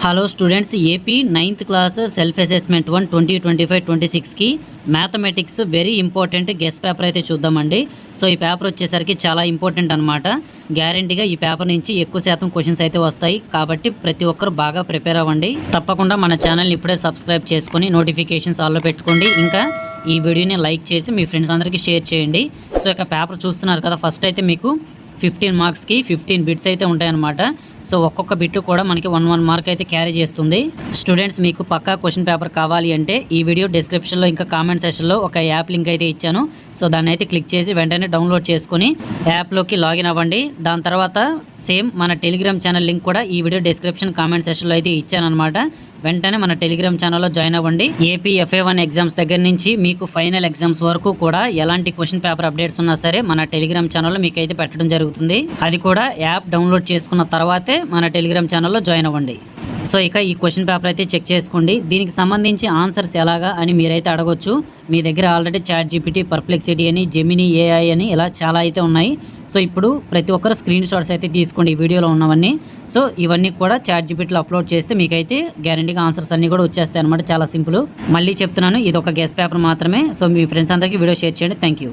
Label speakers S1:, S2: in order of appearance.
S1: Hello students, AP 9th class self assessment 1 2025-26కి mathematics very important guess paper అయితే చూద్దామండి. So ఈ paper వచ్చేసరికి చాలా ఇంపార్టెంట్ అనమాట. గ్యారంటీగా ఈ పేపర్ నుంచి ఎక్కువ శాతం క్వశ్చన్స్ అయితే వస్తాయి కాబట్టి ప్రతి ఒక్కరు బాగా ప్రిపేర్ అవ్వండి. తప్పకుండా మన ఛానల్ని ఇప్పుడే సబ్స్క్రైబ్ చేసుకొని నోటిఫికేషన్స్ ఆల్లో పెట్టుకోండి. ఇంకా ఈ వీడియోని లైక్ చేసి మీ ఫ్రెండ్స్ అందరికీ షేర్ చేయండి. సో ఇక పేపర్ చూస్తున్నారు కదా, ఫస్ట్ అయితే మీకు 15 మార్క్స్కి 15 బిట్స్ అయితే ఉంటాయన్నమాట. సో ఒక్కొక్క బిట్ కూడా మనకి 1 మార్క్ అయితే క్యారీ చేస్తుంది. స్టూడెంట్స్, మీకు పక్కా క్వశ్చన్ పేపర్ కావాలి అంటే ఈ వీడియో డిస్క్రిప్షన్లో ఇంకా కామెంట్ సెక్షన్లో ఒక యాప్ లింక్ అయితే ఇచ్చాను. సో దాన్ని అయితే క్లిక్ చేసి వెంటనే డౌన్లోడ్ చేసుకుని యాప్లోకి లాగిన్ అవ్వండి. దాని తర్వాత సేమ్ మన టెలిగ్రామ్ ఛానల్ లింక్ కూడా ఈ వీడియో డిస్క్రిప్షన్ కామెంట్ సెక్షన్లో అయితే ఇచ్చాను అనమాట. వెంటనే మన టెలిగ్రామ్ ఛానల్లో జాయిన్ అవ్వండి. ఏపీ FA1 ఎగ్జామ్స్ దగ్గర నుంచి మీకు ఫైనల్ ఎగ్జామ్స్ వరకు కూడా ఎలాంటి క్వశ్చన్ పేపర్ అప్డేట్స్ ఉన్నా సరే మన టెలిగ్రామ్ ఛానల్లో మీకు అయితే పెట్టడం జరుగుతుంది. అది కూడా యాప్ డౌన్లోడ్ చేసుకున్న తర్వాతే మన టెలిగ్రామ్ ఛానల్లో జాయిన్ అవ్వండి. సో ఇక ఈ క్వశ్చన్ పేపర్ అయితే చెక్ చేసుకోండి. దీనికి సంబంధించి ఆన్సర్స్ ఎలాగా అని మీరైతే అడగొచ్చు. మీ దగ్గర ఆల్రెడీ ChatGPT, పర్ప్లెక్సిటీ అని, జెమినీ AI అని ఇలా చాలా అయితే ఉన్నాయి. సో ఇప్పుడు ప్రతి ఒక్కరు స్క్రీన్ షాట్స్ అయితే తీసుకోండి ఈ వీడియోలో ఉన్నవన్నీ. సో ఇవన్నీ కూడా ChatGPTలో అప్లోడ్ చేస్తే మీకైతే గ్యారంటీగా ఆన్సర్స్ అన్నీ కూడా వచ్చేస్తాయి అనమాట. చాలా సింపుల్. మళ్ళీ చెప్తున్నాను, ఇది ఒక గెస్ పేపర్ మాత్రమే. సో మీ ఫ్రెండ్స్ అందరికీ వీడియో షేర్ చేయండి. Thank you.